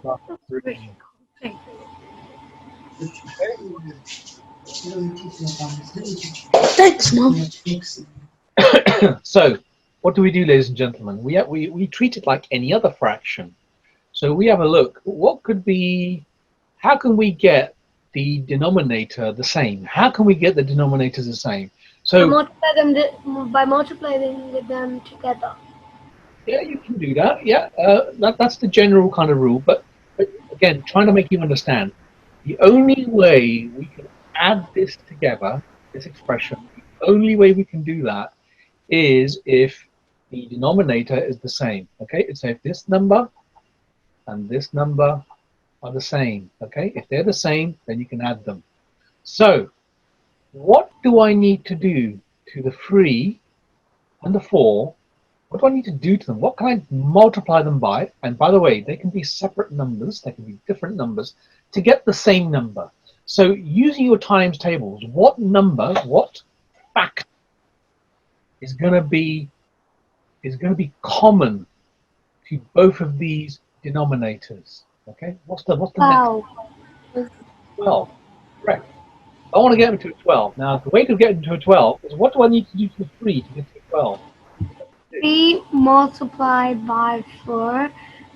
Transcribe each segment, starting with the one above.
plus That's 3. pretty cool. Thanks, Mom. So, what do we do, ladies and gentlemen? We treat it like any other fraction. So we have a look. What could be? How can we get the denominator the same? How can we get the denominators the same? So By multiplying them together. yeah, you can do that. Yeah, that's the general kind of rule. But again, trying to make you understand, the only way we can add this together, this expression, the only way we can do that is if the denominator is the same. Okay, so if this number and this number are the same, okay, if they're the same, then you can add them. So what do I need to do to the 3 and the 4? What do I need to do to them? What can I multiply them by? And by the way, they can be separate numbers, they can be different numbers to get the same number. So using your times tables, what number, what factor is going to be common to both of these denominators? Okay, what's the next? 12. Correct. I want to get into a 12. Now, the way to get into a 12 is what do I need to do to the 3 to get to a 12? 3 multiplied by 4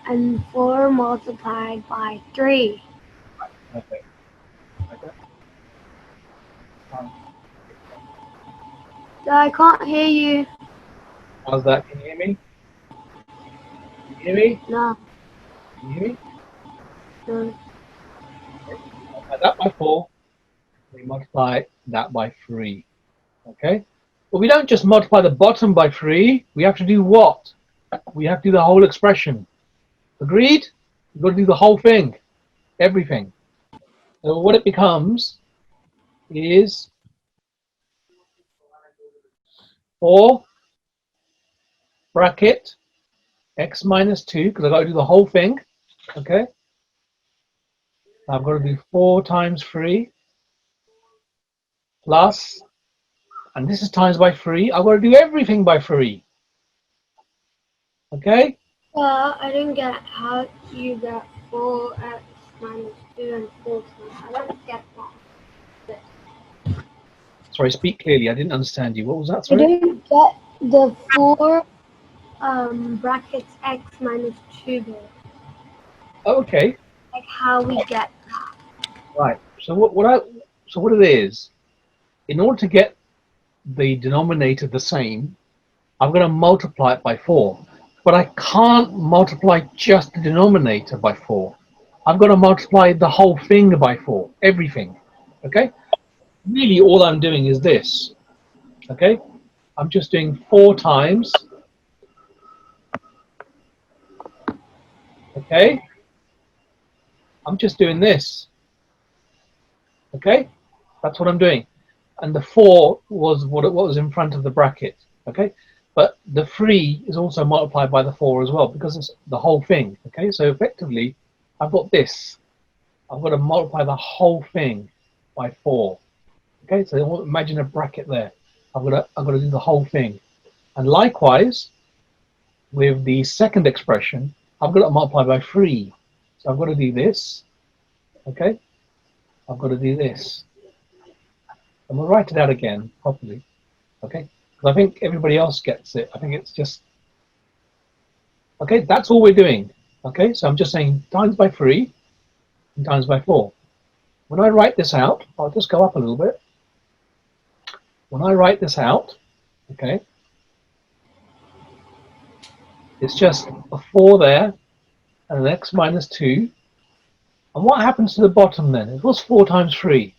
and 4 multiplied by 3. Okay. Okay. I can't hear you. How's that? Can you hear me? Can you hear me? No. Can you hear me? No. Okay. Multiply that by 4. We multiply that by 3. Okay? But we don't just multiply the bottom by 3. We have to do what? We have to do the whole expression. Agreed? We've got to do the whole thing. Everything. So what it becomes is 4 bracket x minus 2, because I've got to do the whole thing. Okay? I've got to do 4 times 3 plus, and this is times by 3. I've got to do everything by 3. Okay? I didn't get how you get 4x minus 2 and 4. I don't get that. Sorry, speak clearly. I didn't understand you. What was that? I Sorry? didn't get the 4 brackets x minus 2 bit. Oh, okay. Like how we get that. Right. So what it is, in order to get the denominator the same, I'm going to multiply it by 4. But I can't multiply just the denominator by 4. I've got to multiply the whole thing by 4, everything. Okay? Really, all I'm doing is this. Okay? I'm just doing 4 times. Okay? I'm just doing this. Okay? That's what I'm doing. And the 4 was what was in front of the bracket. Okay? But the 3 is also multiplied by the 4 as well, because it's the whole thing. Okay? So effectively, I've got this. I've got to multiply the whole thing by 4. Okay? So imagine a bracket there. I've got to do the whole thing. And likewise, with the second expression, I've got to multiply by 3. So I've got to do this. Okay? I've got to do this. And we'll write it out again properly. Okay? Because I think everybody else gets it. I think it's just... Okay, that's all we're doing. Okay, so I'm just saying times by 3 and times by 4. When I write this out, I'll just go up a little bit. When I write this out, okay, it's just a 4 there and an x minus 2. And what happens to the bottom then? What's 4 times 3?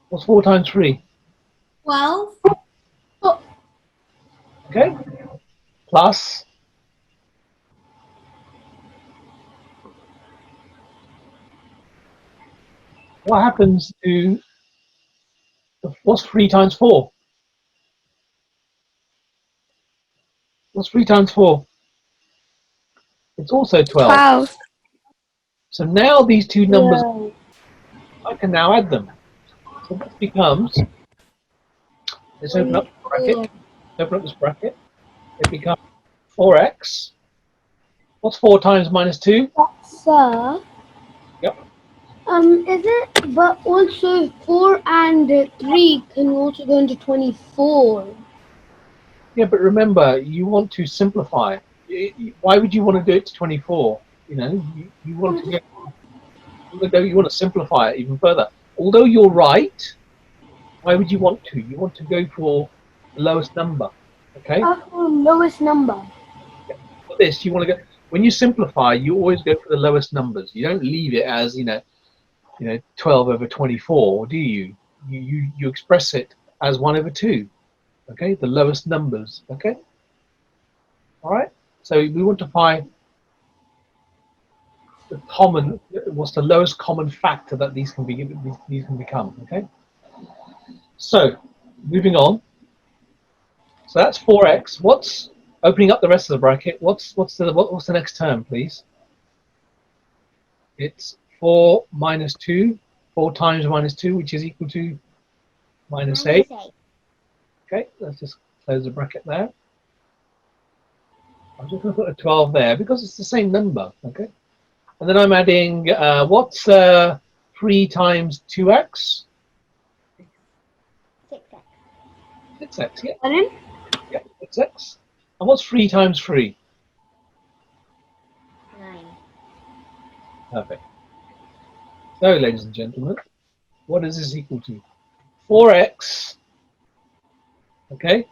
What's 4 times 3? 12. Okay, plus what happens to what's 3 times 4? What's 3 times 4? It's also 12. So now these two numbers, I can now add them. So this becomes, let's open up the bracket. Open up this bracket. It becomes 4x What's 4 times minus 2? Sir, Yep. is it? But also 4 and 3 can also go into 24. Yeah, but remember, you want to simplify. Why would you want to do it to 24? You know, you want to get, you want to simplify it even further. Although you're right, why would you want to? You want to go for the lowest number. Okay. Lowest number. For this, you want to go. When you simplify, you always go for the lowest numbers. You don't leave it as 12 over 24, do you? You express it as 1 over 2. Okay, the lowest numbers. Okay. All right. So we want to find the common, what's the lowest common factor that these can be, these can become. Okay. So moving on. So that's 4x. What's opening up the rest of the bracket? What's the next term, please? It's 4 minus 2. 4 times minus 2, which is equal to minus 8. Okay, let's just close the bracket there. I'm just going to put a 12 there because it's the same number. Okay. And then I'm adding, what's 3 times 2x? 6x. 6x, yeah. Pardon? Yeah, 6x. And what's 3 times 3? 9. Perfect. So, ladies and gentlemen, what is this equal to? 4x, okay,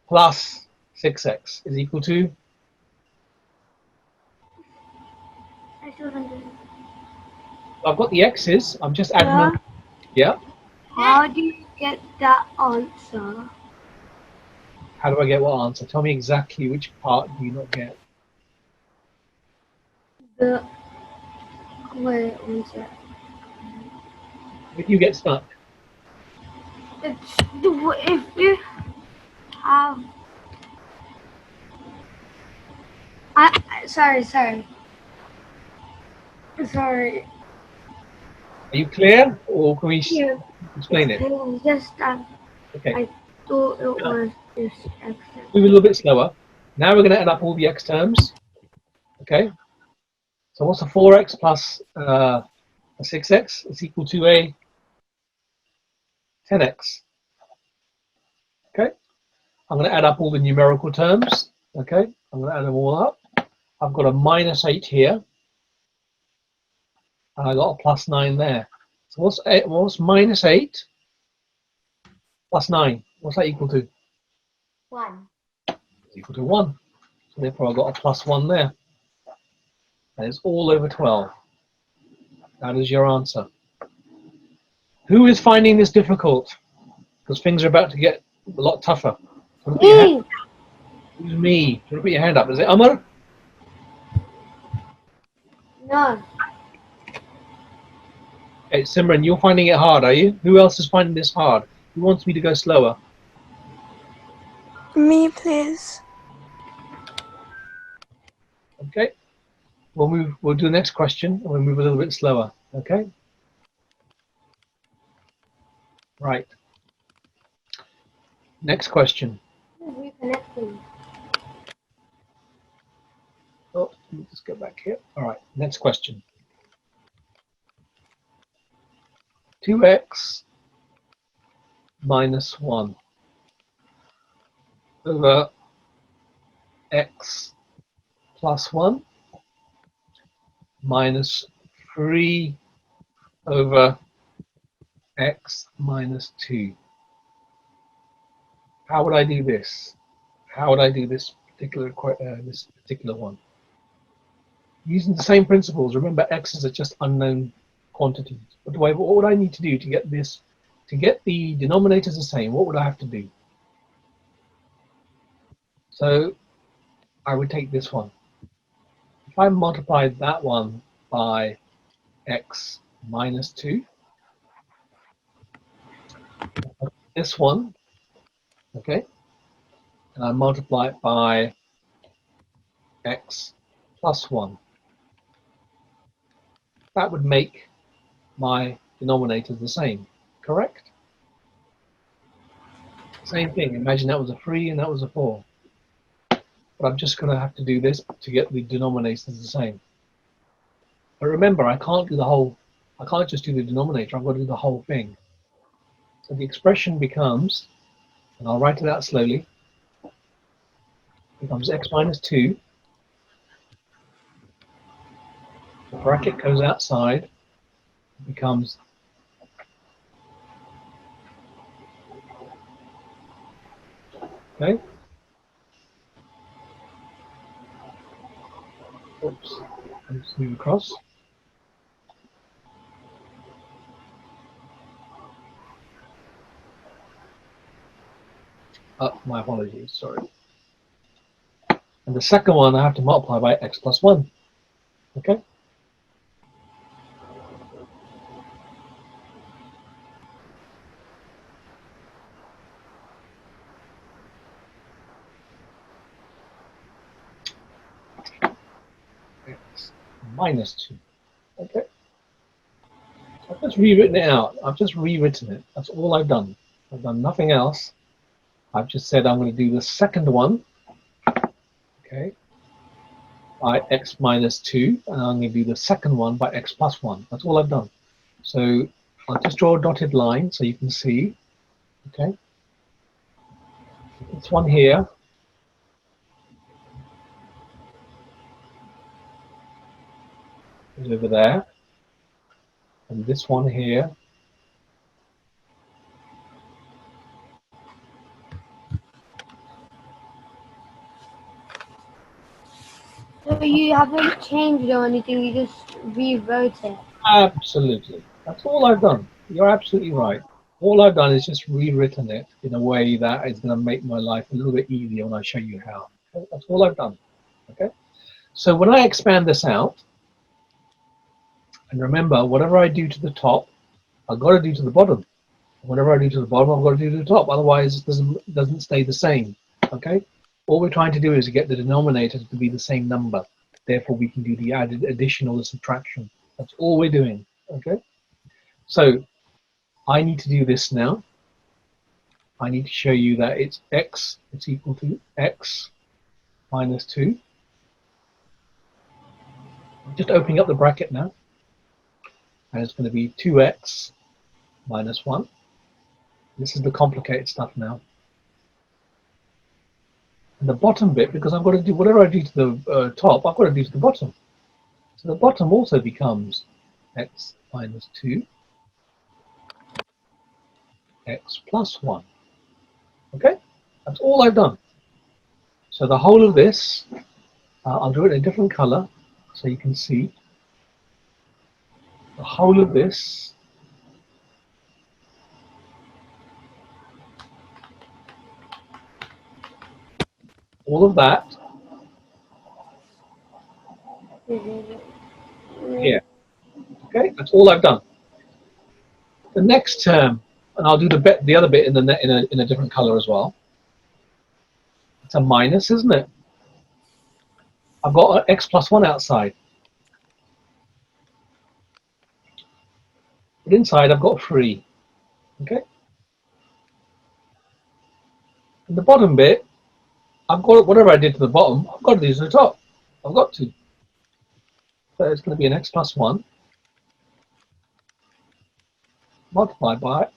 plus 6x is equal to? I still don't do it. I've got the x's, I'm just adding them. Yeah. How do you get that answer? How do I get what answer? Tell me exactly which part do you not get. The wait, one sec. If you get stuck. It's if you have. Sorry. Are you clear, or can we Yeah. explain it? It's just Okay. I thought it was just accent. Move a little bit slower. Now we're going to add up all the x terms. Okay. So what's a 4x plus a 6x? It's equal to a 10x. Okay. I'm going to add up all the numerical terms. Okay. I'm going to add them all up. I've got a minus 8 here. And I got a plus 9 there. So what's minus 8 plus 9? What's that equal to? 1. It's equal to 1. So therefore I've got a plus 1 there. And it's all over 12. That is your answer. Who is finding this difficult? Because things are about to get a lot tougher. Me. Who's me? Do you want to put your hand up? Is it Amar? No. Okay, Simran, you're finding it hard, are you? Who else is finding this hard? Who wants me to go slower? Me, please. Okay. We'll do the next question and we'll move a little bit slower. Okay? Right. Next question. Reconnecting. Oh, let me just go back here. All right, next question. 2x minus 1 over x plus 1 minus 3 over x minus 2. How would I do this? How would I do this particular one? Using the same principles. Remember, x's are just unknown quantities. What would I need to do to get this, to get the denominators the same? What would I have to do? So I would take this one. If I multiply that one by x minus 2, this one, okay, and I multiply it by x plus 1, that would make my denominators the same, correct? Same thing. Imagine that was a 3 and that was a 4. but I'm just going to have to do this to get the denominators the same. But remember, I can't just do the denominator, I've got to do the whole thing. So the expression becomes, and I'll write it out slowly, becomes x minus 2. The bracket goes outside, becomes okay. Oops, I'll just move across. My apologies, sorry. And the second one I have to multiply by x plus 1. Okay? X minus 2. Okay? I've just rewritten it out. I've just rewritten it. That's all I've done. I've done nothing else. I've just said I'm going to do the second one, okay, by x minus 2, and I'm going to do the second one by x plus 1. That's all I've done. So I'll just draw a dotted line so you can see, okay. This one here is over there, and this one here So you haven't changed or anything, you just rewrote it. absolutely. That's all I've done. You're absolutely right. All I've done is just rewritten it in a way that is going to make my life a little bit easier when I show you how. Okay? That's all I've done. Okay. So when I expand this out, and remember, whatever I do to the top, I've got to do to the bottom. Whatever I do to the bottom, I've got to do to the top. Otherwise, it doesn't stay the same. Okay. All we're trying to do is get the denominator to be the same number. Therefore, we can do the addition or the subtraction. That's all we're doing. Okay. So I need to do this now. I need to show you that it's x. It's equal to x minus 2. I'm just opening up the bracket now. And it's going to be 2x minus 1. This is the complicated stuff now. And the bottom bit, because I've got to do whatever I do to the top, I've got to do to the bottom. So the bottom also becomes x minus 2, x plus 1. Okay? That's all I've done. So the whole of this, I'll do it in a different color so you can see. The whole of this all of that here. Okay, that's all I've done. The next term, and I'll do the other bit in a different color as well. It's a minus, isn't it? I've got an x plus 1 outside. But inside I've got 3. Okay? And the bottom bit, I've got whatever I did to the bottom, I've got to do to the top. I've got to. So it's going to be an x plus 1 multiplied by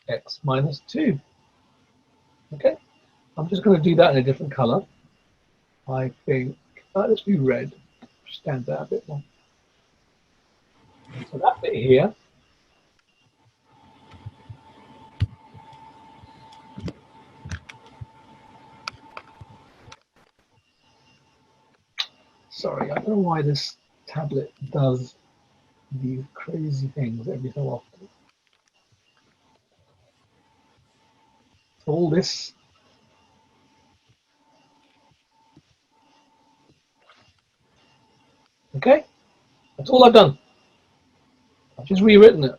x minus 2. Okay? I'm just going to do that in a different color. I think, let's do red. Stand out a bit more. So that bit here, sorry, I don't know why this tablet does these crazy things every so often. All this, okay? That's all I've done. I've just rewritten it.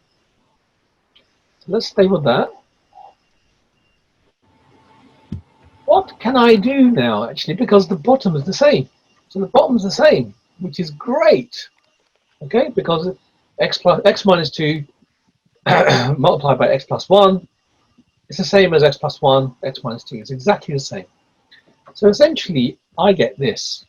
So let's stay with that. What can I do now, actually, because the bottom is the same. So the bottom is the same, which is great. Okay, because x minus 2 multiplied by x plus 1, it's the same as x plus 1, x minus 2. It's exactly the same. So essentially, I get this.